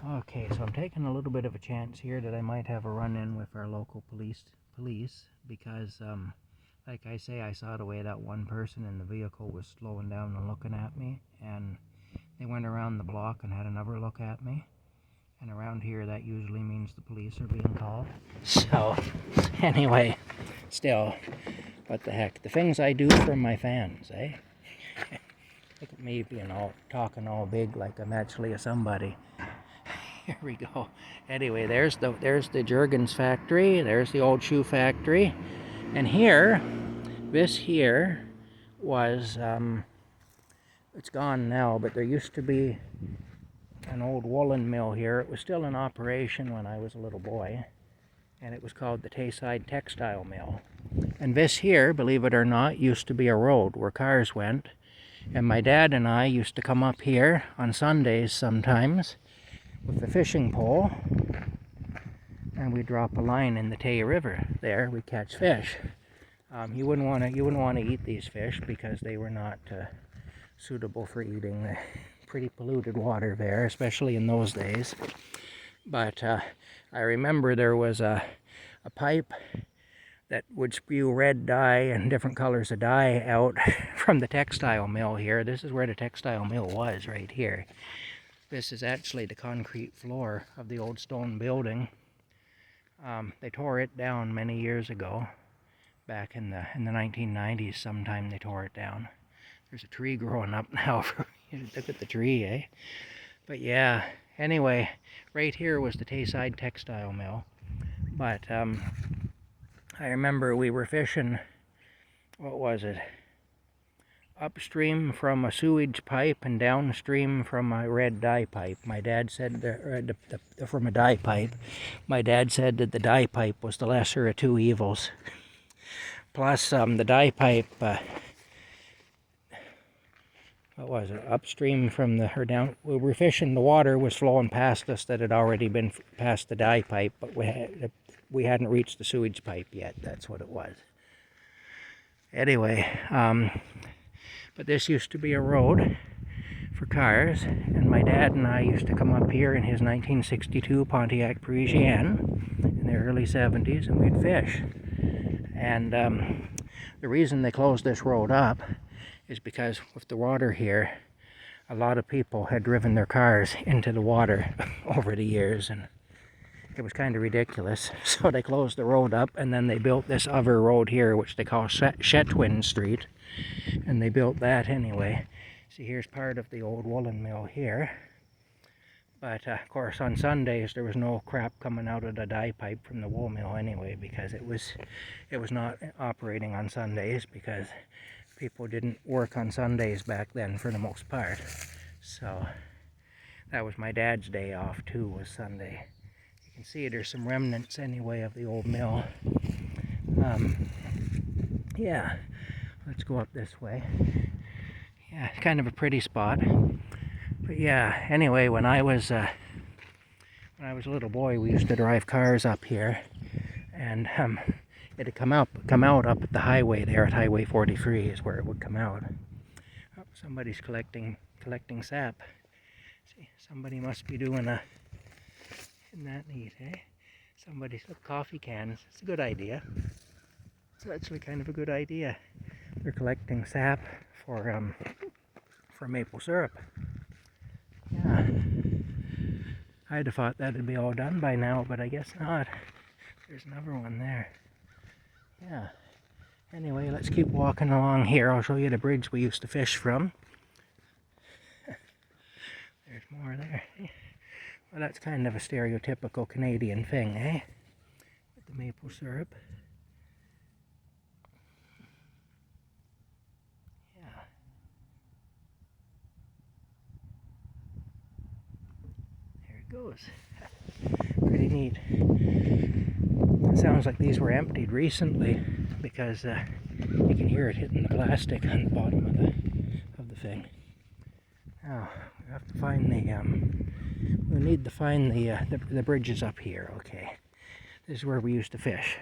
Okay, so I'm taking a little bit of a chance here that I might have a run-in with our local police because, like I say, I saw the way that one person in the vehicle was slowing down and looking at me, and they went around the block and had another look at me. And around here, that usually means the police are being called. So, anyway, still, what the heck? The things I do for my fans, eh? Look at me being talking all big like I'm actually a somebody. Here we go. Anyway, there's the Jurgens factory. There's the old shoe factory, and here, this here was it's gone now, but there used to be an old woolen mill here. It was still in operation when I was a little boy, and it was called the Tayside Textile Mill. And this here, believe it or not, used to be a road where cars went. And my dad and I used to come up here on Sundays sometimes with the fishing pole, and we drop a line in the Tay River. There, we catch fish. You wouldn't want to eat these fish because they were not suitable for eating. The pretty polluted water there, especially in those days. But I remember there was a pipe that would spew red dye and different colors of dye out from the textile mill here. This is where the textile mill was, right here. This is actually the concrete floor of the old stone building. They tore it down many years ago, back in the 1990s. Sometime they tore it down. There's a tree growing up now. Look at the tree, eh? But yeah, anyway, right here was the Tayside Textile Mill. But I remember we were fishing, what was it? Upstream from a sewage pipe and downstream from a red dye pipe. My dad said, from a dye pipe, my dad said that the dye pipe was the lesser of two evils. Plus, the dye pipe, what was it? Upstream from we were fishing, the water was flowing past us that had already been past the dye pipe, but we hadn't reached the sewage pipe yet. That's what it was. Anyway, but this used to be a road for cars, and my dad and I used to come up here in his 1962 Pontiac Parisienne in the early 70s, and we'd fish. And the reason they closed this road up is because with the water here, a lot of people had driven their cars into the water over the years, and it was kind of ridiculous. So they closed the road up, and then they built this other road here, which they call Chetwynd Street, and they built that anyway. See, here's part of the old woolen mill here. But of course, on Sundays there was no crap coming out of the dye pipe from the wool mill anyway, because it was not operating on Sundays, because people didn't work on Sundays back then for the most part. So that was my dad's day off too, was Sunday. You can see there's some remnants anyway of the old mill. Yeah, let's go up this way. Yeah, it's kind of a pretty spot. But yeah, anyway, when I was a little boy, we used to drive cars up here, and it'd come out up at the highway there at Highway 43 is where it would come out. Oh, somebody's collecting sap. See, somebody must be doing isn't that neat, eh? Somebody's coffee cans. It's a good idea. It's actually kind of a good idea. They're collecting sap for maple syrup. Yeah. I'd have thought that'd be all done by now, but I guess not. There's another one there. Yeah. Anyway, let's keep walking along here. I'll show you the bridge we used to fish from. There's more there. Well, that's kind of a stereotypical Canadian thing, eh? With the maple syrup. Yeah. There it goes. Pretty neat. It sounds like these were emptied recently, because you can hear it hitting the plastic on the bottom of the thing. Now we have to find we need to find the bridges up here. Okay, this is where we used to fish.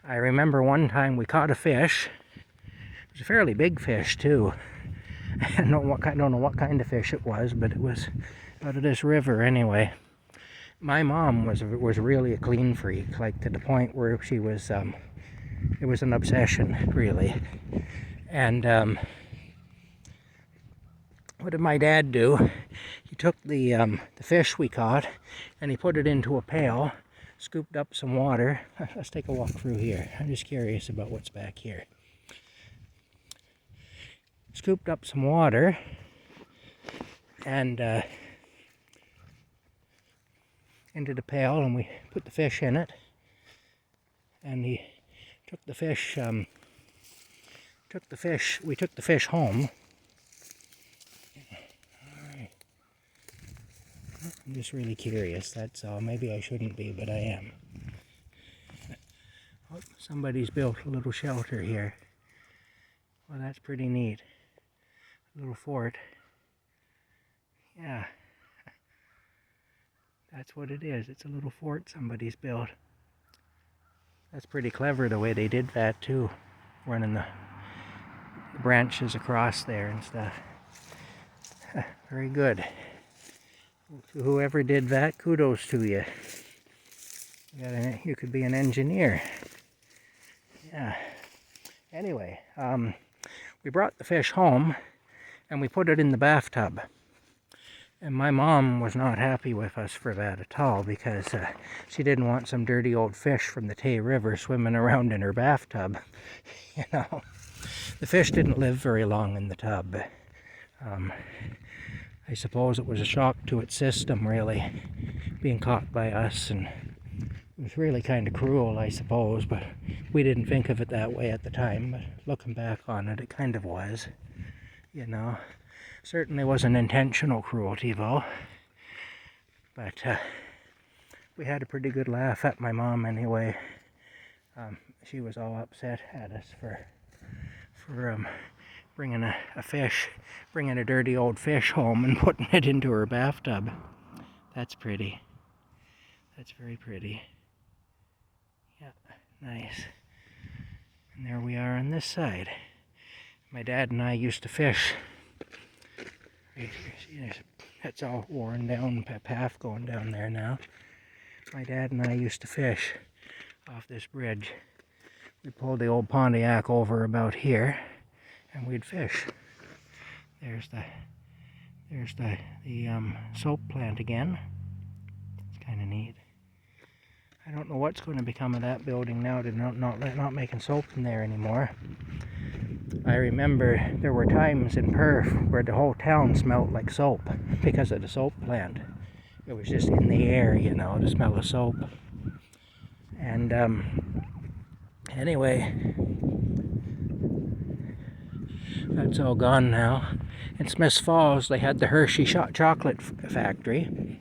I remember one time we caught a fish. It was a fairly big fish too. I don't know what kind of fish it was, but it was out of this river anyway. My mom was really a clean freak, like to the point where she was, it was an obsession, really. And what did my dad do? He took the fish we caught and he put it into a pail, scooped up some water. Let's take a walk through here. I'm just curious about what's back here. Scooped up some water and into the pail, and we put the fish in it. And he took the fish. We took the fish home. I'm just really curious, that's all. Maybe I shouldn't be, but I am. Oh, somebody's built a little shelter here. Well, that's pretty neat. A little fort. Yeah. That's what it is. It's a little fort somebody's built. That's pretty clever the way they did that too. Running the branches across there and stuff. Very good. Whoever did that, kudos to you. You could be an engineer. Yeah. Anyway, we brought the fish home and we put it in the bathtub. And my mom was not happy with us for that at all, because she didn't want some dirty old fish from the Tay River swimming around in her bathtub. You know, the fish didn't live very long in the tub. I suppose it was a shock to its system, really, being caught by us, and it was really kind of cruel, I suppose, but we didn't think of it that way at the time. But looking back on it, it kind of was, you know. Certainly wasn't intentional cruelty, though. But we had a pretty good laugh at my mom anyway. She was all upset at us for bringing bringing a dirty old fish home and putting it into her bathtub. That's pretty. That's very pretty. Yeah, nice. And there we are on this side. My dad and I used to fish. That's all worn down, path going down there now. My dad and I used to fish off this bridge. We pulled the old Pontiac over about here, and we'd fish. There's the soap plant again. It's kind of neat. I don't know what's going to become of that building now. They're not making soap in there anymore. I remember there were times in Perth where the whole town smelled like soap because of the soap plant. It was just in the air, you know, the smell of soap. And anyway, that's all gone now. In Smiths Falls, they had the Hershey chocolate factory.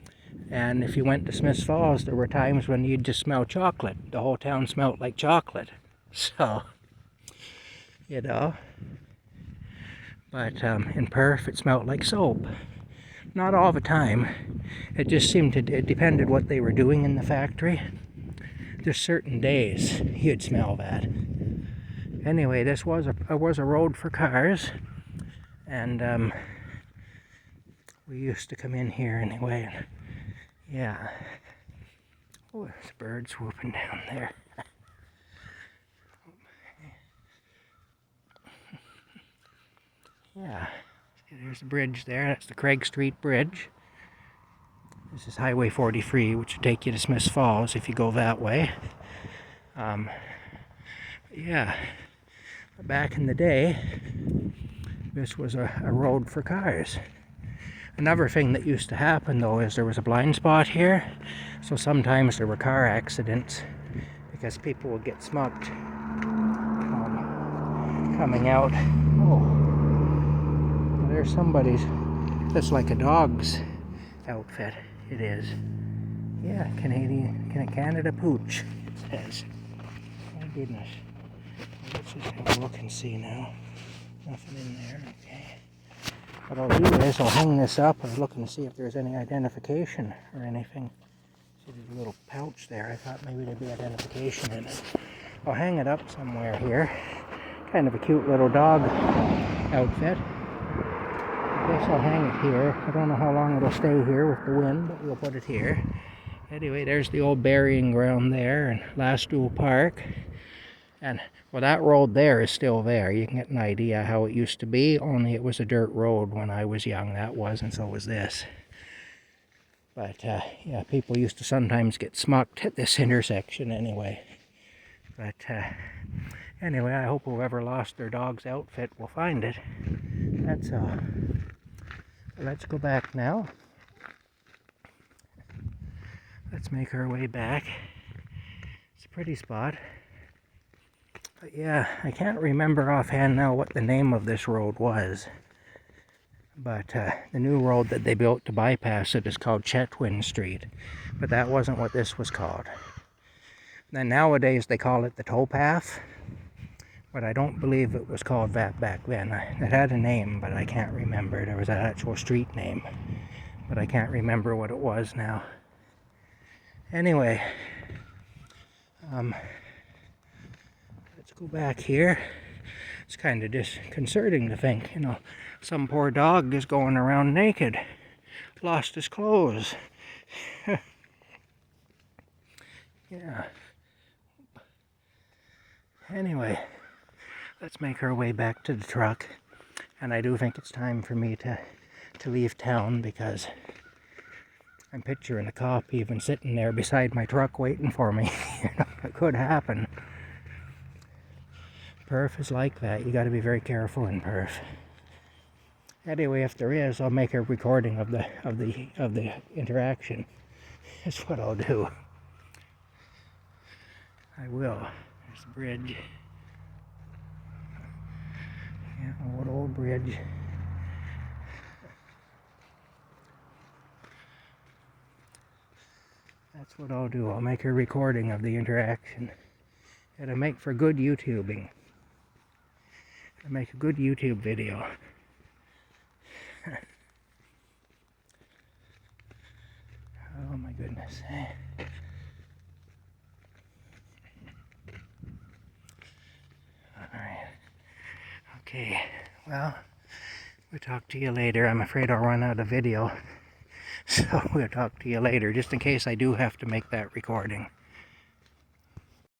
And if you went to Smiths Falls, there were times when you'd just smell chocolate. The whole town smelled like chocolate. So, you know. But in Perth, it smelled like soap. Not all the time. It just seemed it depended what they were doing in the factory. There's certain days you'd smell that. Anyway, this was a road for cars. And we used to come in here anyway. Yeah. Oh, there's a bird swooping down there. Yeah. There's the bridge there. That's the Craig Street Bridge. This is Highway 43, which will take you to Smiths Falls if you go that way. Yeah. Back in the day, this was a road for cars. Another thing that used to happen, though, is there was a blind spot here, so sometimes there were car accidents because people would get smugged coming out. Oh, there's somebody's. That's like a dog's outfit. It is. Yeah, Canada Pooch, it says. My goodness. Let's just have a look and see now. Nothing in there. Okay. What I'll do is I'll hang this up. I was looking to see if there's any identification or anything. See, there's a little pouch there. I thought maybe there'd be identification in it. I'll hang it up somewhere here. Kind of a cute little dog outfit. I guess I'll hang it here. I don't know how long it'll stay here with the wind, but we'll put it here. Anyway, there's the old burying ground there and Lastool Park. And, well, that road there is still there. You can get an idea how it used to be, only it was a dirt road when I was young. That was, and so was this. But, yeah, people used to sometimes get smucked at this intersection anyway. But, anyway, I hope whoever lost their dog's outfit will find it. That's all. Let's go back now. Let's make our way back. It's a pretty spot. But yeah, I can't remember offhand now what the name of this road was. But the new road that they built to bypass it is called Chetwynd Street. But that wasn't what this was called. Then nowadays they call it the towpath. But I don't believe it was called that back then. It had a name, but I can't remember. There was an actual street name. But I can't remember what it was now. Anyway, let's go back here. It's kind of disconcerting to think, you know, some poor dog is going around naked, lost his clothes. Yeah. Anyway, let's make our way back to the truck. And I do think it's time for me to leave town, because I'm picturing a cop even sitting there beside my truck waiting for me. You know, it could happen. Perth is like that. You got to be very careful in Perth. Anyway, if there is, I'll make a recording of the interaction. That's what I'll do. I will. There's the bridge. Yeah, old bridge. That's what I'll do. I'll make a recording of the interaction. It'll make for good YouTubing. It'll make a good YouTube video. Oh my goodness. Alright. Okay. Well, we'll talk to you later. I'm afraid I'll run out of video. So we'll talk to you later, just in case I do have to make that recording.